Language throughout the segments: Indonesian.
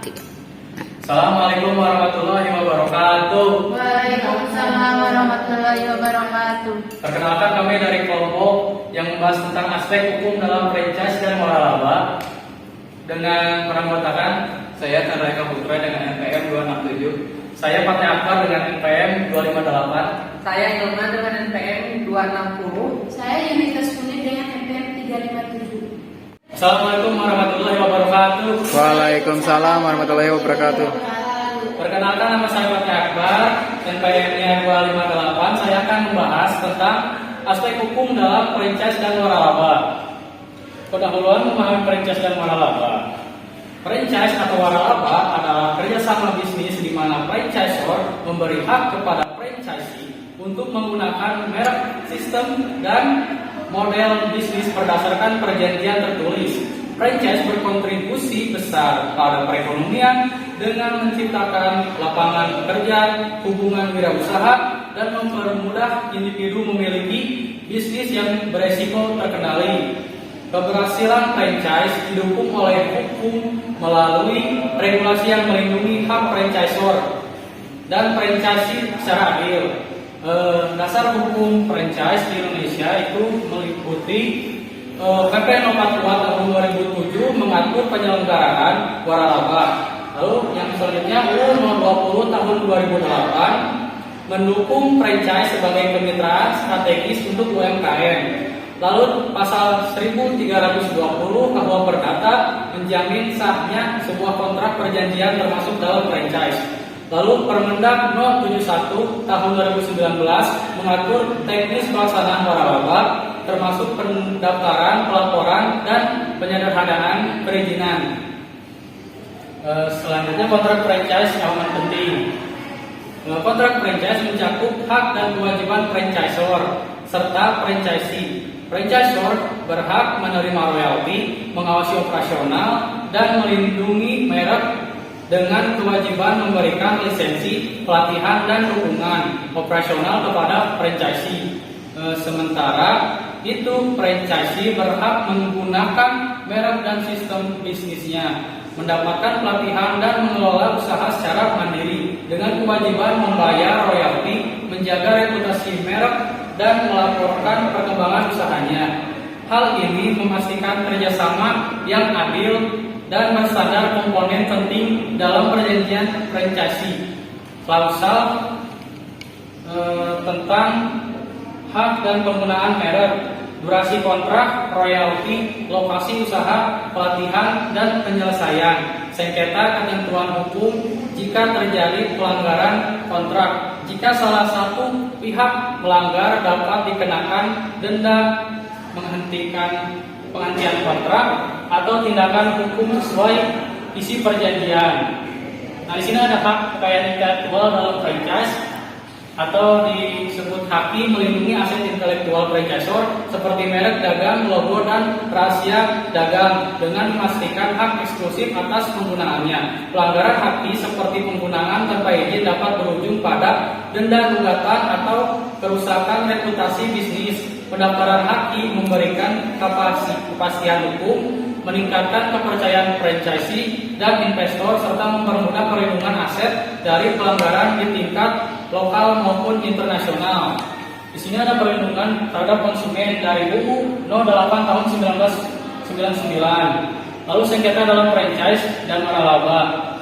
Oke. Assalamualaikum warahmatullahi wabarakatuh. Waalaikumsalam warahmatullahi wabarakatuh. Perkenalkan, kami dari kelompok yang membahas tentang aspek hukum dalam franchise dan waralaba dengan peranggotakan saya Chandra Eka Putra dengan NPM 267, saya Fatih Akbar dengan NPM 258, Saya Ilma dengan NPM 260. Saya Yunitas Kunir dengan NPM 357. Assalamualaikum warahmatullahi wabarakatuh. Waalaikumsalam warahmatullahi wabarakatuh. Perkenalkan, nama saya Fatih Akbar, NPM-nya 258. Saya akan membahas tentang aspek hukum dalam franchise dan waralaba. Pendahuluan memahami franchise dan waralaba. Franchise atau waralaba adalah kerjasama bisnis di mana franchisor memberi hak kepada franchisee untuk menggunakan merek, sistem, dan model bisnis berdasarkan perjanjian tertulis. Franchise berkontribusi besar pada perekonomian dengan menciptakan lapangan pekerjaan, hubungan wirausaha, dan mempermudah individu memiliki bisnis yang beresiko terkendali. Keberhasilan franchise didukung oleh hukum melalui regulasi yang melindungi hak franchisor dan franchisee secara adil. Dasar hukum franchise di Indonesia itu meliputi PP No. 42 tahun 2007 mengatur penyelenggaraan waralaba. Lalu yang selanjutnya UU No. 20 tahun 2008 mendukung franchise sebagai kemitraan strategis untuk UMKM. Lalu pasal 1320 KUH Perdata menjamin sahnya sebuah kontrak perjanjian termasuk dalam franchise. Lalu Permendag No. 71 tahun 2019 mengatur teknis pelaksanaan waralaba termasuk pendaftaran, pelaporan, dan penyederhanaan perizinan. Selanjutnya kontrak franchise yang amat penting. Kontrak franchise mencakup hak dan kewajiban franchisor serta franchisee. Franchisor berhak menerima royalti, mengawasi operasional, dan melindungi merek dengan kewajiban memberikan lisensi, pelatihan, dan dukungan operasional kepada franchisee. Sementara itu franchisee berhak menggunakan merek dan sistem bisnisnya, mendapatkan pelatihan, dan mengelola usaha secara mandiri dengan kewajiban membayar royalti, menjaga reputasi merek, dan melaporkan perkembangan usahanya. Hal ini memastikan kerjasama yang adil dan berstandar komponen penting dalam perjanjian franchisee. Klausal tentang hak dan penggunaan merek, durasi kontrak, royalti, lokasi usaha, pelatihan, dan penyelesaian sengketa ketentuan hukum jika terjadi pelanggaran kontrak. Jika salah satu pihak melanggar, dapat dikenakan denda, penghentian kontrak, atau tindakan hukum sesuai isi perjanjian. Nah, di sini ada hak kekayaan intelektual dalam franchise atau disebut haki melindungi aset intelektual franchisor seperti merek dagang, logo, dan rahasia dagang dengan memastikan hak eksklusif atas penggunaannya. Pelanggaran haki seperti penggunaan tanpa izin dapat berujung pada denda, gugatan, atau kerusakan reputasi bisnis. Pendaftaran haki memberikan kepastian hukum, meningkatkan kepercayaan franchisee dan investor, serta mempermudah perlindungan aset dari pelanggaran di tingkat lokal maupun internasional. Di sini ada perlindungan terhadap konsumen dari UU No. 8 tahun 1999. Lalu sengketa dalam franchise dan waralaba.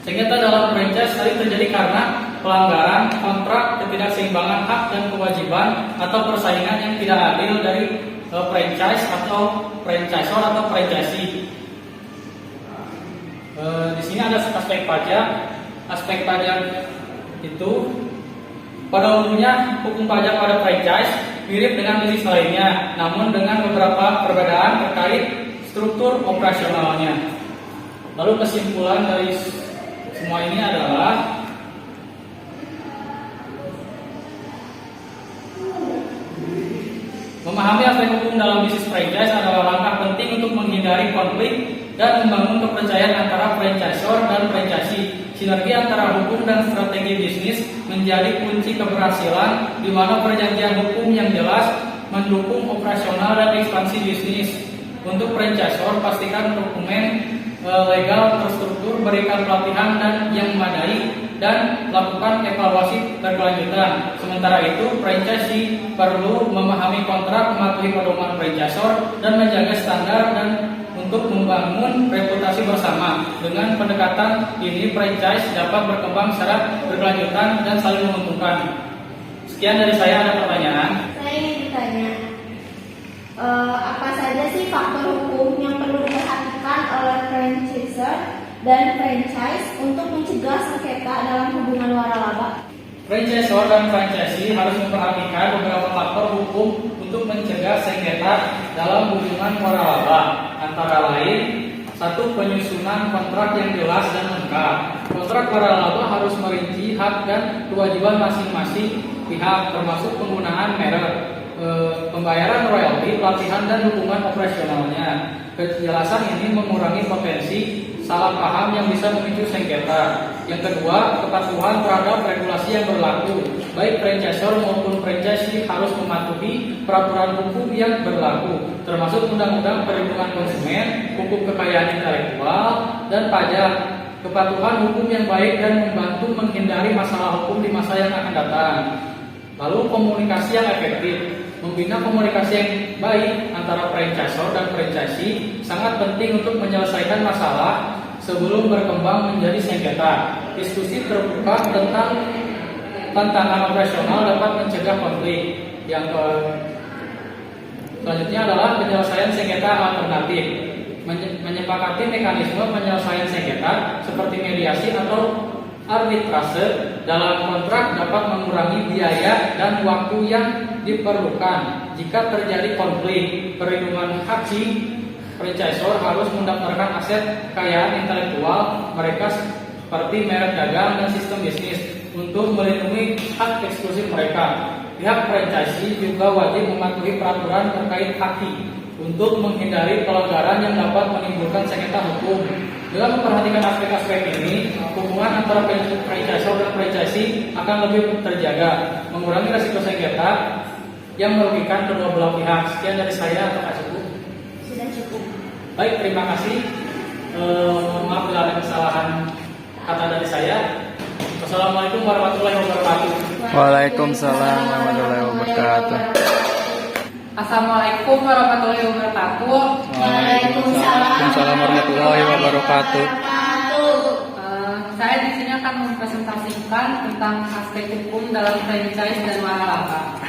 Sengketa dalam franchise sering terjadi karena pelanggaran kontrak, ketidakseimbangan hak dan kewajiban, atau persaingan yang tidak adil dari franchise atau franchisor atau franchisee. Di sini ada aspek pajak. Aspek pajak itu pada umumnya hukum pajak pada franchise mirip dengan bisnis lainnya, namun dengan beberapa perbedaan terkait struktur operasionalnya. Lalu kesimpulan dari semua ini adalah memahami aspek hukum dalam bisnis franchise adalah langkah penting untuk menghindari konflik dan membangun kepercayaan antara franchisor dan franchisee. Sinergi antara hukum dan strategi bisnis menjadi kunci keberhasilan, di mana perjanjian hukum yang jelas mendukung operasional dan ekspansi bisnis. Untuk franchisor, pastikan dokumen legal terstruktur, berikan pelatihan dan yang memadai, dan lakukan evaluasi berkelanjutan. Sementara itu, franchisee perlu memahami kontrak, mematuhi pedoman franchisor, dan menjaga standar dan untuk membangun reputasi bersama. Dengan pendekatan ini, franchise dapat berkembang secara berkelanjutan dan saling menguntungkan. Sekian dari saya. Ada pertanyaan? Saya ingin bertanya, apa saja sih faktor hukum yang perlu diperhatikan oleh franchisor dan franchise untuk mencegah sengketa dalam hubungan waralaba? Franchisor dan franchisee harus memperhatikan beberapa faktor hukum untuk mencegah sengketa dalam hubungan waralaba. Antara lain, 1. Penyusunan kontrak yang jelas dan lengkap. Kontrak waralaba harus merinci hak dan kewajiban masing-masing pihak, termasuk penggunaan merek, pembayaran royalti, pelatihan, dan dukungan operasionalnya. Kejelasan ini mengurangi potensi salah paham yang bisa memicu sengketa. Yang kedua, kepatuhan terhadap regulasi yang berlaku. Baik franchisor maupun franchisee harus mematuhi peraturan hukum yang berlaku, termasuk Undang-Undang Perlindungan Konsumen, Hukum Kekayaan Intelektual, dan pajak. Kepatuhan hukum yang baik dan membantu menghindari masalah hukum di masa yang akan datang. Lalu komunikasi yang efektif. Membina komunikasi yang baik antara franchisor dan franchisee sangat penting untuk menyelesaikan masalah sebelum berkembang menjadi sengketa. Diskusi terbuka tentang tantangan operasional dapat mencegah konflik. Yang selanjutnya adalah penyelesaian sengketa alternatif. Menyepakati mekanisme penyelesaian sengketa seperti mediasi atau arbitrase dalam kontrak dapat mengurangi biaya dan waktu yang diperlukan. Jika terjadi konflik perlindungan hak, franchisor harus mendaftarkan aset kekayaan intelektual mereka seperti merek dagang dan sistem bisnis untuk melindungi hak eksklusif mereka. Pihak franchisee juga wajib mematuhi peraturan terkait haki untuk menghindari pelanggaran yang dapat menimbulkan sengketa hukum. Dengan memperhatikan aspek-aspek ini, hubungan antara franchisor dan franchisee akan lebih terjaga, mengurangi risiko sengketa yang merugikan kedua belah pihak. Sekian dari saya. Apakah cukup? Sudah cukup. Baik, terima kasih. Maaf bila ada kesalahan kata dari saya. Wassalamualaikum warahmatullahi wabarakatuh. Waalaikumsalam warahmatullahi wabarakatuh. Assalamualaikum warahmatullahi wabarakatuh. Waalaikumsalam warahmatullahi wabarakatuh. Saya di sini akan mempresentasikan tentang aspek hukum dalam franchise dan waralaba.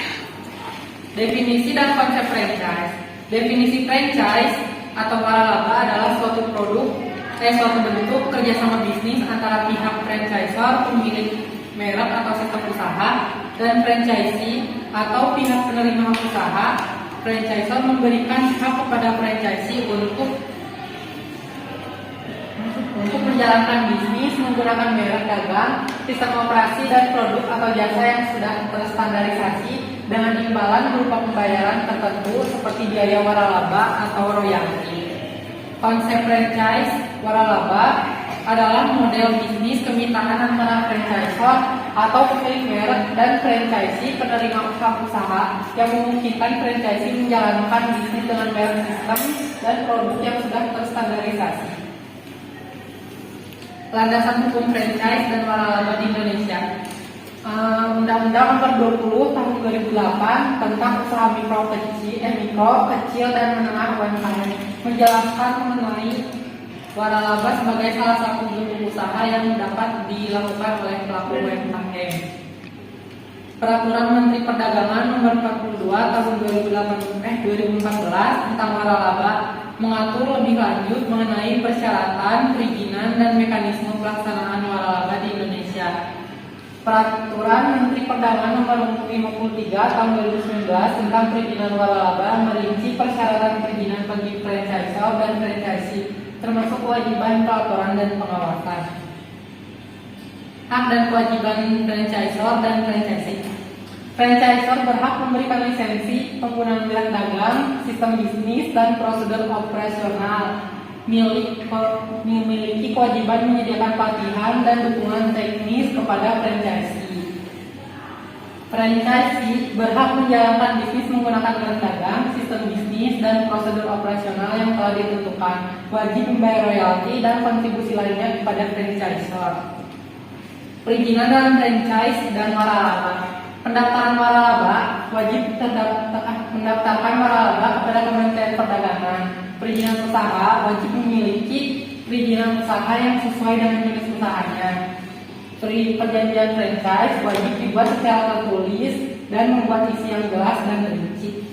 Definisi dan konsep franchise. Definisi franchise atau waralaba adalah suatu bentuk kerjasama bisnis antara pihak franchisor, pemilik merek atau sistem usaha, dan franchisee atau pihak penerima usaha. Franchisor memberikan hak kepada franchisee untuk menjalankan bisnis menggunakan merek dagang, sistem operasi dan produk atau jasa yang sudah terstandarisasi dengan imbalan berupa pembayaran tertentu seperti biaya waralaba atau royalti. Konsep franchise waralaba adalah model bisnis kemitraan antara franchisor atau pemilik merek dan franchisee penerima usaha yang memungkinkan franchisee menjalankan bisnis dengan merek, sistem dan produk yang sudah terstandarisasi. Landasan hukum franchise dan waralaba di Indonesia. Undang-Undang Nomor 20 Tahun 2008 tentang usaha mikro, kecil dan menengah UMKM menjelaskan mengenai waralaba sebagai salah satu bentuk usaha yang dapat dilakukan oleh pelaku UMKM. Peraturan Menteri Perdagangan Nomor 42 Tahun 2014 tentang waralaba mengatur lebih lanjut mengenai persyaratan, perizinan, dan mekanisme pelaksanaan waralaba di Indonesia. Peraturan Menteri Perdagangan Nomor 53 Tahun 2019 tentang perizinan waralaba merinci persyaratan perizinan bagi franchisor dan franchisee, termasuk kewajiban pelaporan dan pengawasan. Hak dan kewajiban franchisor dan franchisee. Franchisor berhak memberikan lisensi, penggunaan merek dagang, sistem bisnis, dan prosedur operasional. Memiliki kewajiban menyediakan pelatihan dan dukungan teknis kepada franchisee. Franchisee berhak menjalankan bisnis menggunakan merek dagang, sistem bisnis, dan prosedur operasional yang telah ditentukan. Wajib membayar royalti dan kontribusi lainnya kepada franchisor. Perizinan dalam franchise dan waralaba. Pendaftaran waralaba wajib mendaftarkan waralaba kepada Kementerian Perdagangan. Perizinan usaha wajib memiliki perizinan usaha yang sesuai dengan jenis usahanya. Perjanjian franchise wajib dibuat secara tertulis dan membuat isi yang jelas dan rinci.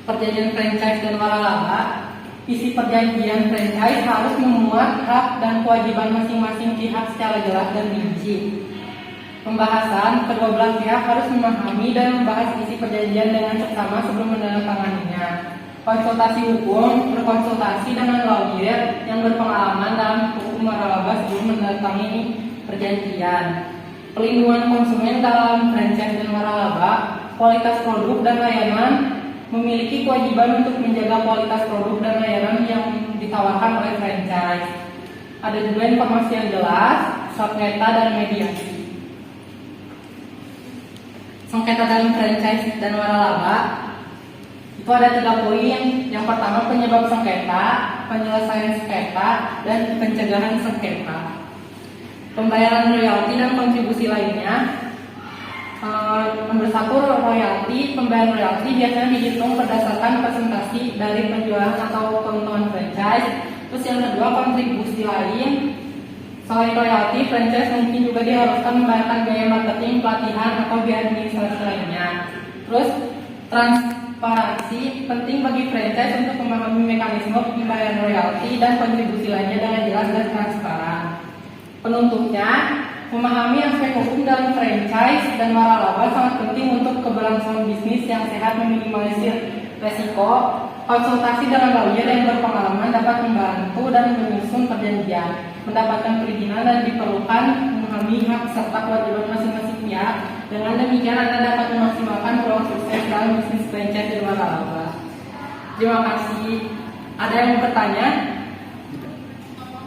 Perjanjian franchise dan waralaba. Isi perjanjian franchise harus memuat hak dan kewajiban masing-masing pihak secara jelas dan rinci. Pembahasan, kedua belah pihak harus memahami dan membahas isi perjanjian dengan seksama sebelum menandatanganinya. Konsultasi hukum, berkonsultasi dengan lawyer yang berpengalaman dalam hukum waralaba sebelum menandatangani perjanjian. Pelindungan konsumen dalam franchise dan waralaba. Kualitas produk dan layanan. Memiliki kewajiban untuk menjaga kualitas produk dan layanan yang ditawarkan oleh franchise. Ada juga informasi yang jelas, sengketa dan mediasi. Sengketa dalam franchise dan waralaba itu ada 3 poin. Yang pertama, penyebab sengketa, penyelesaian sengketa, dan pencegahan sengketa. Pembayaran royalti dan kontribusi lainnya. Nomor 1, royalti. Pembayaran royalti biasanya dihitung berdasarkan presentasi dari penjualan atau keuntungan franchise. Terus yang kedua, kontribusi lain. Selain royalti, franchise mungkin juga diharuskan membayarkan biaya marketing, pelatihan, atau biaya administrasi lainnya. Terus transparansi penting bagi franchise untuk memahami mekanisme pembayaran royalti dan kontribusi lainnya dengan jelas dan transparan. Penutupnya, memahami aspek hukum dalam franchise dan waralaba sangat penting untuk keberlangsungan bisnis yang sehat, meminimalisir resiko. Konsultasi dengan lawyer yang berpengalaman dapat membantu dan menyusun perjanjian, mendapatkan perizinan, dan diperlukan memahami hak serta kewajiban masing-masing pihak. Dengan demikian Anda dapat memaksimalkan peluang sukses dalam bisnis franchise dan waralaba. Terima kasih. Ada yang mau bertanya?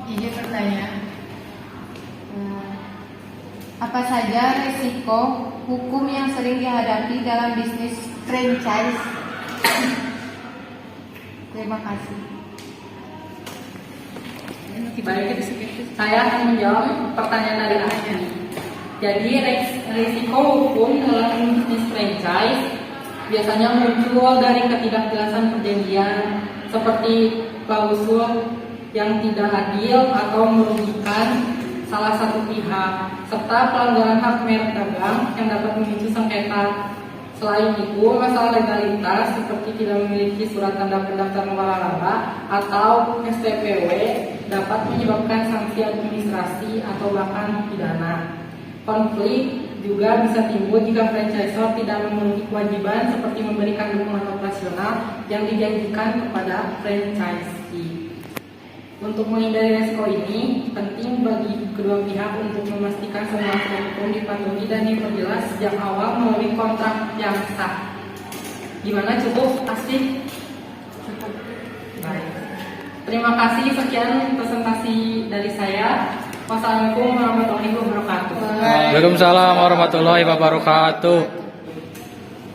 Izin bertanya. Apa saja risiko hukum yang sering dihadapi dalam bisnis franchise? Terima kasih. Baik, saya akan menjawab pertanyaan dari Adi. Jadi risiko hukum dalam bisnis franchise biasanya muncul dari ketidakjelasan perjanjian, seperti klausul yang tidak adil atau merugikan salah satu pihak, serta pelanggaran hak merek dagang yang dapat memicu sengketa. Selain itu, masalah legalitas seperti tidak memiliki surat tanda pendaftaran waralaba atau STPW dapat menyebabkan sanksi administrasi atau bahkan pidana. Konflik juga bisa timbul jika franchisor tidak memenuhi kewajiban seperti memberikan dukungan operasional yang dijanjikan kepada franchisee. Untuk menghindari resiko ini, penting bagi kedua pihak untuk memastikan semua aturan hukum dipatuhi dan diperjelas sejak awal melalui kontrak yang sah. Gimana, cukup? Asik? Cukup. Baik. Terima kasih, sekian presentasi dari saya. Wassalamualaikum warahmatullahi wabarakatuh. Waalaikumsalam warahmatullahi wabarakatuh.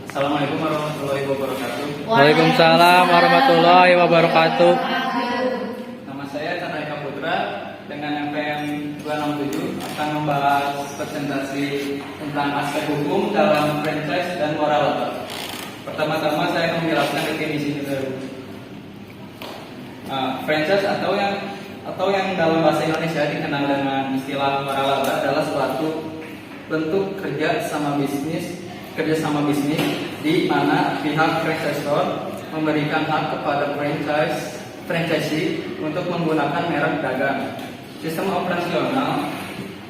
Assalamualaikum warahmatullahi wabarakatuh. Waalaikumsalam warahmatullahi wabarakatuh. Nama saya Chandra Putra dengan MPM 267 akan membahas presentasi tentang aspek hukum dalam franchise dan waralaba. Pertama-tama saya akan menjelaskan definisi dulu. Franchise atau yang dalam bahasa Indonesia dikenal dengan istilah waralaba adalah suatu bentuk kerjasama bisnis di mana pihak franchisor memberikan hak kepada franchisee untuk menggunakan merek dagang, sistem operasional,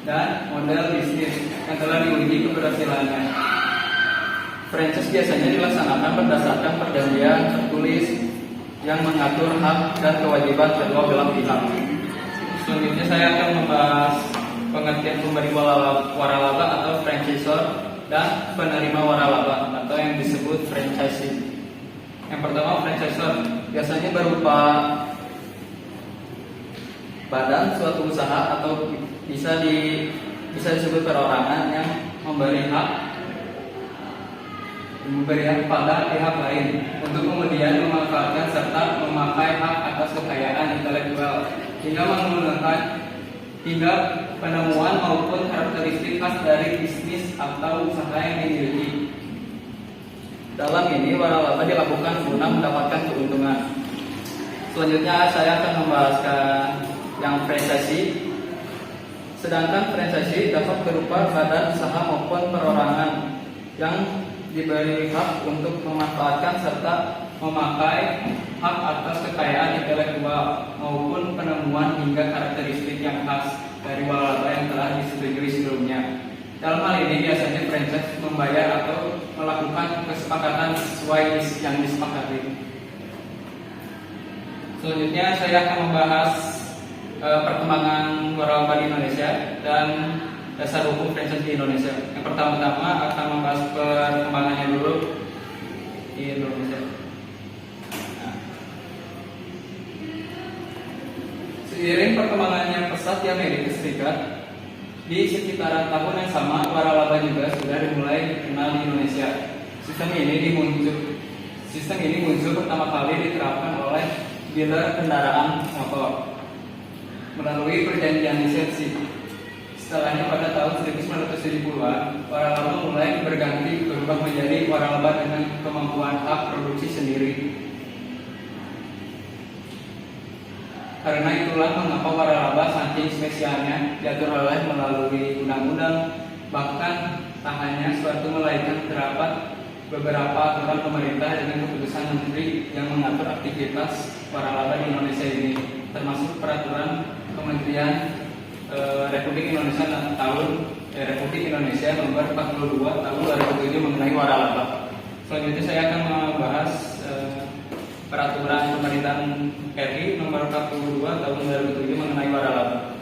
dan model bisnis yang telah diuji keberhasilannya. Franchise biasanya dilaksanakan berdasarkan perjanjian tertulis yang mengatur hak dan kewajiban kedua belah pihak. Selanjutnya saya akan membahas pengertian pemberi waralaba atau franchisor dan penerima waralaba atau yang disebut franchisee. Yang pertama, franchisor biasanya berupa badan suatu usaha atau bisa disebut perorangan yang memberi hak pada pihak lain untuk kemudian memanfaatkan serta memakai hak atas kekayaan intelektual hingga penemuan maupun karakteristik khas dari bisnis atau usaha yang dimiliki. Dalam ini waralaba dilakukan guna mendapatkan keuntungan. Selanjutnya saya akan membahaskan yang franchise. Sedangkan franchise dapat berupa badan usaha maupun perorangan yang diberi hak untuk memanfaatkan serta memakai hak atas kekayaan intelektual maupun penemuan hingga karakteristik yang khas dari waralaba yang telah disetujui sebelumnya. Dalam hal ini biasanya franchise membayar atau melakukan kesepakatan sesuai yang disepakati. Selanjutnya saya akan membahas perkembangan waralaba di Indonesia dan dasar hukum franchise di Indonesia. Yang pertama-tama akan membahas perkembangannya dulu di Indonesia. Seiring perkembangannya pesat di Amerika Serikat, di sekitaran tahun yang sama waralaba juga sudah dimulai dikenal di Indonesia. Sistem ini muncul pertama kali diterapkan oleh dealer kendaraan motor melalui perjanjian lisensi. Setelahnya pada tahun 1970-an, waralaba mulai berubah menjadi waralaba dengan kemampuan hak produksi sendiri. Karena itulah mengapa waralaba saking spesialnya diatur oleh melalui undang-undang, bahkan tak hanya suatu melainkan terdapat beberapa aturan pemerintah dengan keputusan menteri yang mengatur aktivitas waralaba di Indonesia ini, termasuk peraturan Kementerian Republik Indonesia nomor 42 tahun 2007 mengenai waralaba. Selanjutnya saya akan membahas peraturan pemerintahan RI nomor 42 tahun 2007 mengenai waralaba.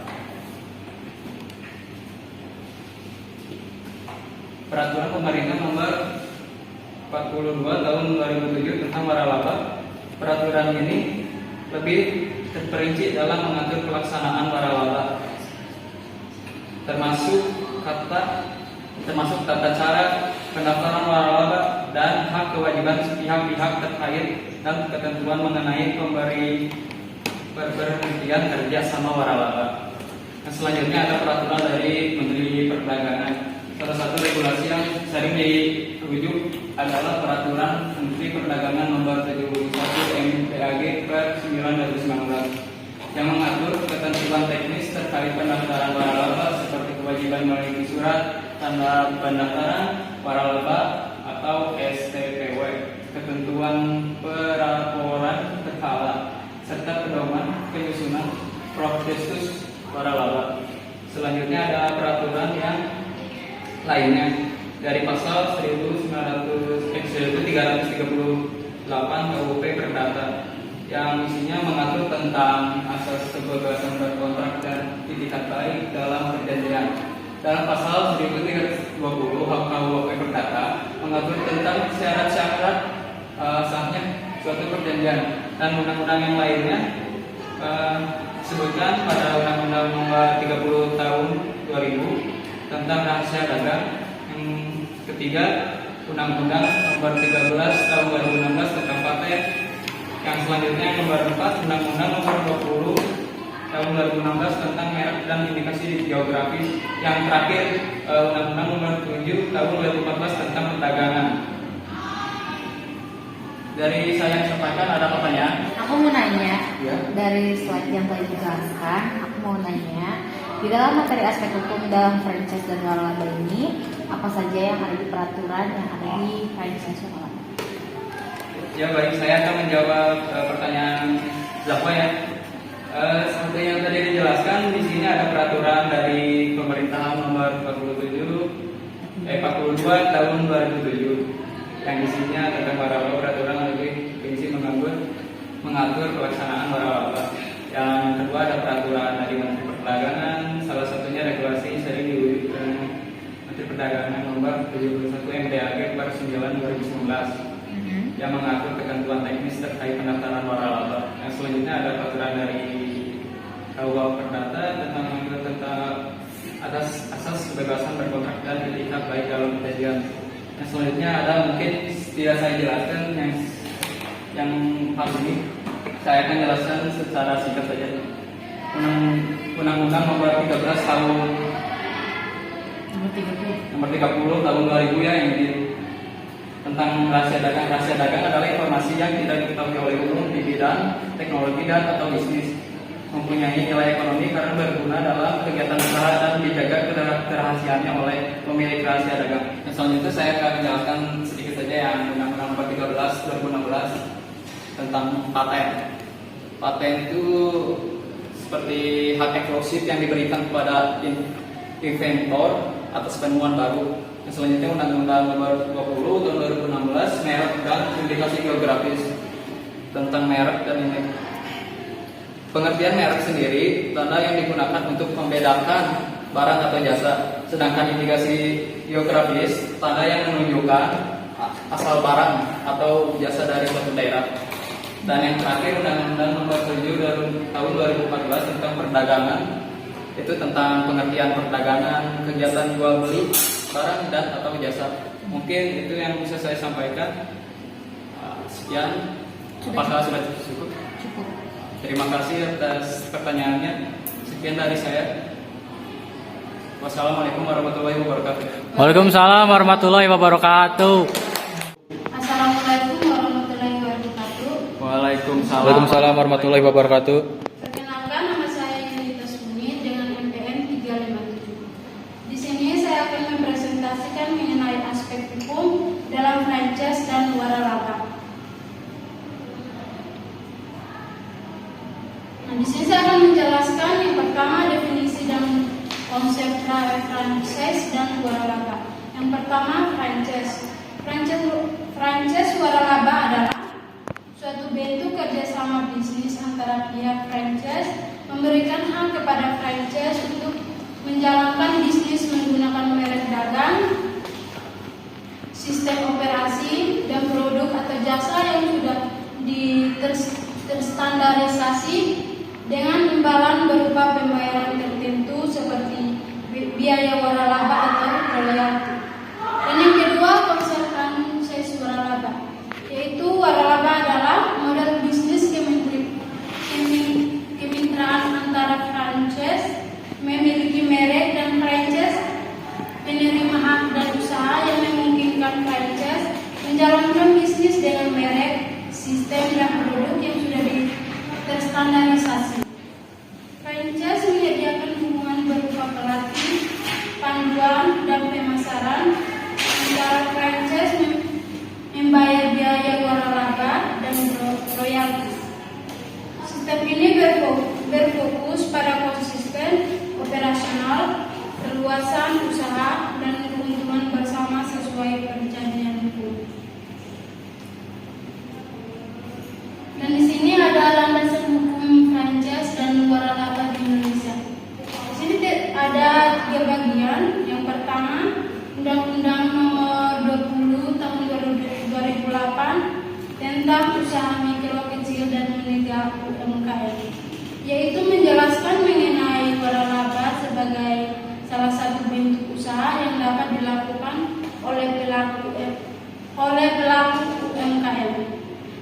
Peraturan pemerintah nomor 42 tahun 2007 tentang waralaba. Peraturan ini lebih terperinci dalam mengatur pelaksanaan waralaba, termasuk tata cara pendaftaran waralaba dan hak kewajiban pihak-pihak terkait dan ketentuan mengenai pemberhentian kerja sama waralaba. Nah, selanjutnya ada peraturan dari Menteri Perdagangan. Salah satu regulasi yang sering dirujuk adalah peraturan Menteri Perdagangan nomor 71 MPAG per 9 2019 yang mengatur ketentuan teknis terkait pendaftaran waralaba seperti kewajiban memiliki surat tanda pendaftaran waralaba atau STPW, ketentuan pelaporan berkala, serta pedoman penyusunan prospektus waralaba. Selanjutnya ada peraturan yang lainnya dari pasal 1338 KUP Perdata yang isinya mengatur tentang asas kebebasan berkontrak dan itikat baik dalam perjanjian. Dalam pasal 1320 KUP Perdata mengatur tentang syarat-syarat sahnya suatu perjanjian, dan undang-undang yang lainnya disebutkan pada Undang-Undang Nomor 30 Tahun 2000 tentang rahasia dagang. Yang ketiga, Undang-Undang Nomor 13 Tahun 2016 tentang paten. Yang selanjutnya nomor 4, Undang-Undang Nomor 20 Tahun 2016 tentang merek dan indikasi geografis. Yang terakhir, Undang-Undang Nomor 7 Tahun 2014 tentang perdagangan. Dari saya yang sampaikan, ada pertanyaan? Aku mau nanya, Ya. dari slide yang tadi dijelaskan, aku mau nanya, di dalam materi aspek hukum dalam franchise dan waralaba ini, apa saja yang ada di peraturan yang ada di franchise waralaba? Ya baik, saya akan menjawab pertanyaan Zafwa ya. Seperti yang tadi dijelaskan, di sini ada peraturan dari pemerintahan nomor 42 tahun 2007 yang isinya tentang waralaba. Peraturan lebih berisi mengatur pelaksanaan waralaba. Yang kedua ada peraturan dari Menteri Perdagangan, salah satunya regulasi sering diwujud dengan Menteri Perdagangan nomor 71 MDAG per 9 2019 yang mengatur ketentuan teknis terkait pendaftaran waralaba. Yang selanjutnya ada peraturan dari KUA Perdata tentang atas asas kebebasan berkontrak dan etikat baik dalam perjanjian. Yang selanjutnya ada mungkin tidak saya jelaskan yang hal ini. Saya akan jelaskan secara singkat saja. Undang-Undang Nomor 13 Tahun Nomor 30 Tahun 2000 ya, yang ini tentang rahasia dagang. Rahasia dagang adalah informasi yang tidak diketahui oleh umum di bidang teknologi dan atau bisnis, mempunyai nilai ekonomi karena berguna dalam kegiatan usaha dan dijaga kerahasiaannya oleh pemilik rahasia dagang. Yang selanjutnya saya akan menjelaskan sedikit saja yang Undang-Undang Nomor 13 2016 tentang paten. Paten itu seperti hak eksklusif yang diberikan kepada inventor atas penemuan baru. Yang selanjutnya Undang-Undang Nomor 20 Tahun 2016 merek dan indikasi geografis tentang merek dan indikasi. Pengertian merek sendiri tanda yang digunakan untuk membedakan barang atau jasa, sedangkan indikasi geografis tanda yang menunjukkan asal barang atau jasa dari suatu daerah. Dan yang terakhir Undang-Undang Nomor 7 Tahun 2014 tentang perdagangan, itu tentang pengertian perdagangan, kegiatan jual beli barang dan atau jasa. Mungkin itu yang bisa saya sampaikan. Sekian. Apakah sudah cukup? Cukup. Terima kasih atas pertanyaannya. Sekian dari saya. Wassalamualaikum warahmatullahi wabarakatuh. Waalaikumsalam warahmatullahi wabarakatuh. Assalamualaikum warahmatullahi wabarakatuh. Waalaikumsalam. Waalaikumsalam warahmatullahi wabarakatuh. Perkenalkan, nama saya Yunita Sumi dengan MPN 357. Di sini saya akan mempresentasikan mengenai aspek hukum dalam franchise dan waralaba. Nah, di sini saya akan menjelaskan yang pertama definisi dan konsep franchise dan waralaba. Yang pertama franchise. Franchise waralaba adalah suatu bentuk kerjasama bisnis antara pihak franchise memberikan hak kepada franchise untuk menjalankan bisnis menggunakan merek dagang, sistem operasi, dan produk atau jasa yang sudah terstandarisasi dengan imbalan berupa pembayaran tertentu seperti biaya waralaba atau royalti. Dan yang kedua konsep franchise waralaba, yaitu waralaba adalah model bisnis kemitraan antara franchise memiliki merek dan franchise penerima hak dan usaha yang memungkinkan franchise menjalankan bisnis dengan merek, sistem dan produk yang sudah terstandarisasi. Franchise menyediakan hubungan berupa pelatih, panduan, dan pemasaran antara franchise membayar biaya waralaba dan royalti. Sistem ini berfokus pada konsisten operasional, keluasan usaha, dan keuntungan bersama sesuai perjanjian hukum. Dan di sini ada landasan hukum franchise dan waralaba di Indonesia. Di sini ada 3 bagian. Yang pertama, Undang-Undang Nomor 20 Tahun 2008 tentang usaha mikro, kecil, dan menengah UMKM, yaitu menjelaskan mengenai waralaba sebagai salah satu bentuk usaha yang dapat dilakukan oleh pelaku UMKM.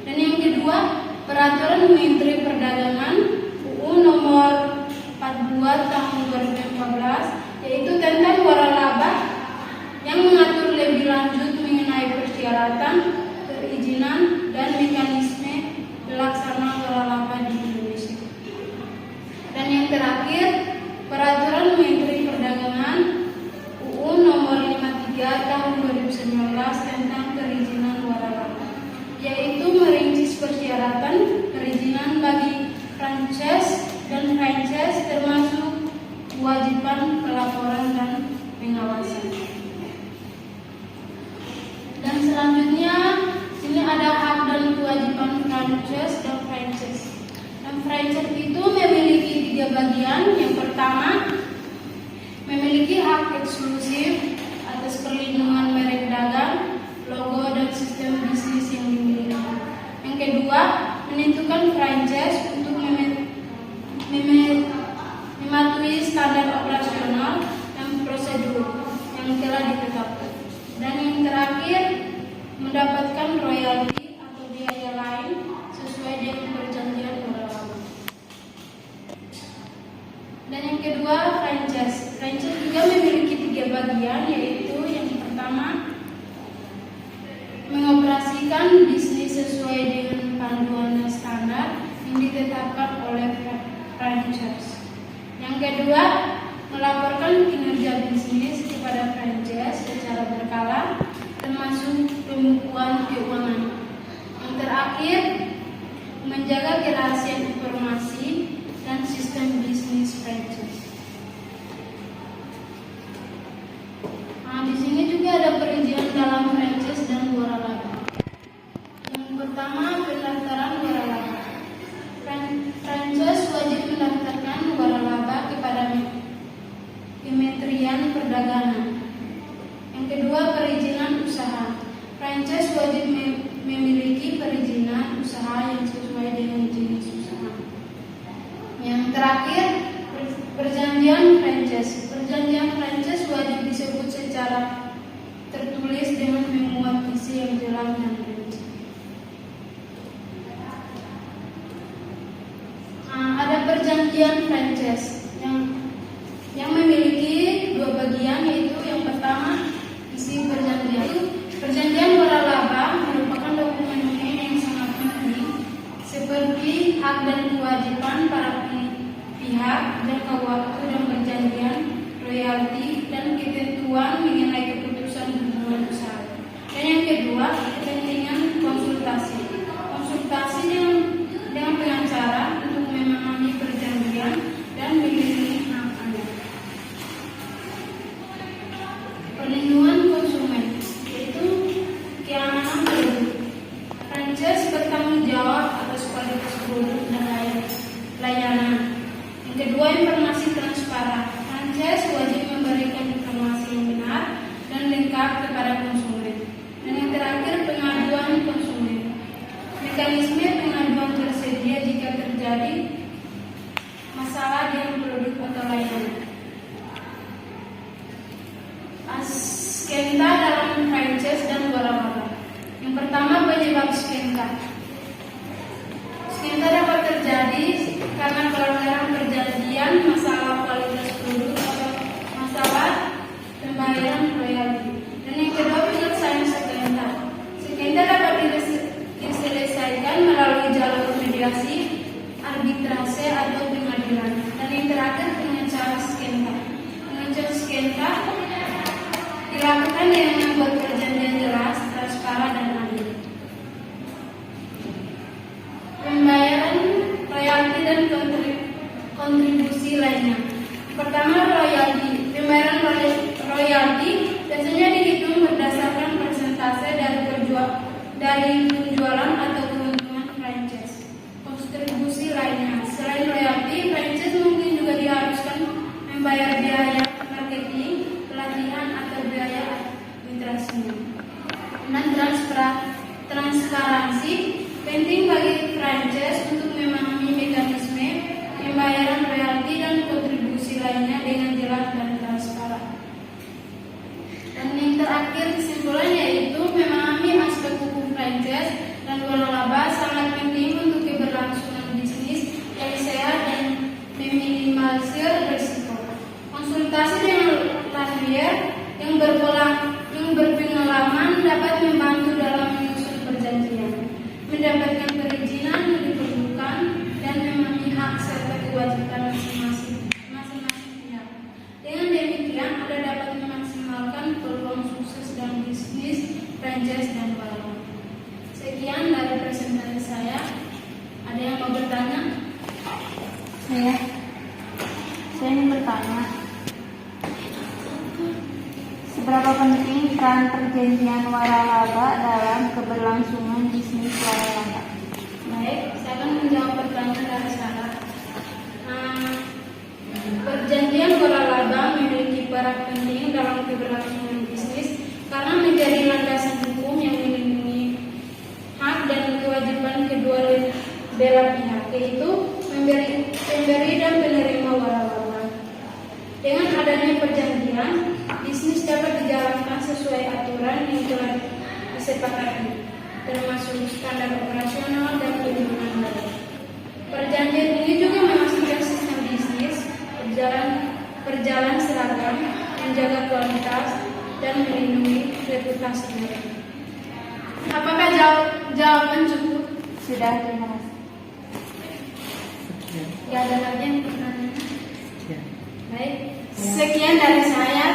Dan yang kedua, Peraturan Menteri Perdagangan UU Nomor 42 Tahun 2014, yaitu tentang waralaba yang mengatur lebih lanjut mengenai persyaratan, perizinan, dan mekanisme pelaksanaan waralaba di Indonesia. Dan yang terakhir, Peraturan Menteri Perdagangan UU Nomor 53 Tahun 2019 tentang perizinan waralaba, yaitu merinci persyaratan perizinan bagi franchise dan franchise termasuk kewajiban pelaporan dan pengawasan. Dan selanjutnya sini ada hak dan kewajiban franchise dan franchise. Dan franchise itu memiliki 3 bagian. Yang pertama, memiliki hak eksklusif atas perlindungan merek dagang, logo, dan sistem bisnis yang dimiliki. Yang kedua, menentukan franchise untuk mematuhi standar operasional melaporkan royalti atau biaya lain sesuai dengan perjanjian waralaba. Dan yang kedua, franchise. Franchise juga memiliki 3 bagian, yaitu yang pertama, mengoperasikan bisnis sesuai dengan panduan dan standar yang ditetapkan oleh franchise. Yang kedua, melaporkan kinerja bisnis kepada franchise secara berkala, termasuk pembukuan keuangan. Yang terakhir, menjaga kerahasiaan informasi dan sistem bisnis franchise. Nah, di sini juga ada perincian dalam franchise dan waralaba. Yang pertama, pendaftaran waralaba. Franchise wajib mendaftarkan waralaba kepada Kementerian Perdagangan. Yang kedua, perizinan usaha. Franchise wajib memiliki perizinan usaha yang sesuai dengan jenis usaha. Yang terakhir, perjanjian franchise. Perjanjian franchise wajib disebut secara tertulis dengan memuat isi yang jelas dan rinci. Ada perjanjian franchise yang memiliki 2 bagian, yaitu yang pertama, isi perjanjian. Perjanjian waralaba merupakan dokumen yang sangat penting, seperti hak dan kewajiban para pihak, jangka waktu dan perjanjian, royalti, dan ketentuan mengenai keputusan hubungan usaha. Dan yang kedua, kepentingan konsultasi. Konsultasi dengan pengacara untuk memahami perjanjian dan melindungi hak Anda. Perlindungan konsumen, yaitu keamanan produk. Franchise bertanggung jawab atas kualitas produk dan layanan. Yang kedua, informasi transparan. Franchise wajib memberikan informasi yang benar dan lengkap kepada konsumen. Dan yang terakhir, pengaduan konsumen. Mekanisme pengaduan tersedia jika terjadi masalah dengan produk atau layanan. Skenta dalam franchise dan waralaba. Yang pertama, penyebab skenta. Skenta dapat terjadi karena pelanggaran perjanjian, masalah kualitas produk, atau masalah pembayaran royalti. Dan yang kedua, penyelesaian skenta. Skenta dapat diselesaikan melalui jalur mediasi, arbitrase, atau pengadilan. Dan yang terakhir, pengecasan skenta. Pengecasan skenta dilakukan dengan membuat perjanjian jelas, transparan, dan adil. Pembayaran royalti dan kontribusi lainnya. Pertama, royalti. Pembayaran royalti biasanya dihitung berdasarkan persentase dari penjualan atau keuntungan franchise. Kontribusi lainnya. Selain royalti, franchise mungkin juga diharuskan membayar biaya marketing, pelatihan, atau biaya administrasinya. Dan transparansi penting bagi franchise untuk memahami mekanisme pembayaran royalti dan kontribusi lainnya dengan jelas dan transparan. Dan yang terakhir, kesimpulannya yaitu memahami aspek hukum franchise dan waralaba sangat penting untuk keberlangsungan bisnis yang sehat dan meminimalisir risiko. Konsultasi dengan lawyer yang berpengalaman dapat membantu dalam menyusun perjanjian, mendapatkan perizinan yang diperlukan, dan memahami hak serta kewajiban masing-masing pihak. Dengan demikian, Anda dapat memaksimalkan peluang sukses dalam bisnis franchise dan waralaba. Sekian dari presentasi saya. Ada yang mau bertanya? Saya ingin bertanya, seberapa penting peran perjanjian waralaba dalam keberlangsungan bisnis waralaba? Baik, saya akan menjawab pertanyaan dari Sarah. Perjanjian waralaba memiliki peran penting dalam keberlangsungan bisnis karena menjadi landasan hukum yang melindungi hak dan kewajiban kedua belah pihak, yaitu pemberi dan penerima waralaba. Dengan adanya perjanjian, bisnis dapat dijalankan sesuai aturan yang telah disepakati. termasuk standar operasional dan pelindungan data. Perjanjian ini juga memastikan sistem bisnis berjalan seragam, menjaga kualitas, dan melindungi reputasi mereka. Apakah jawaban cukup? Sudah, terima kasih. Tidak ada lagi yang bertanya. Baik, sekian dari saya.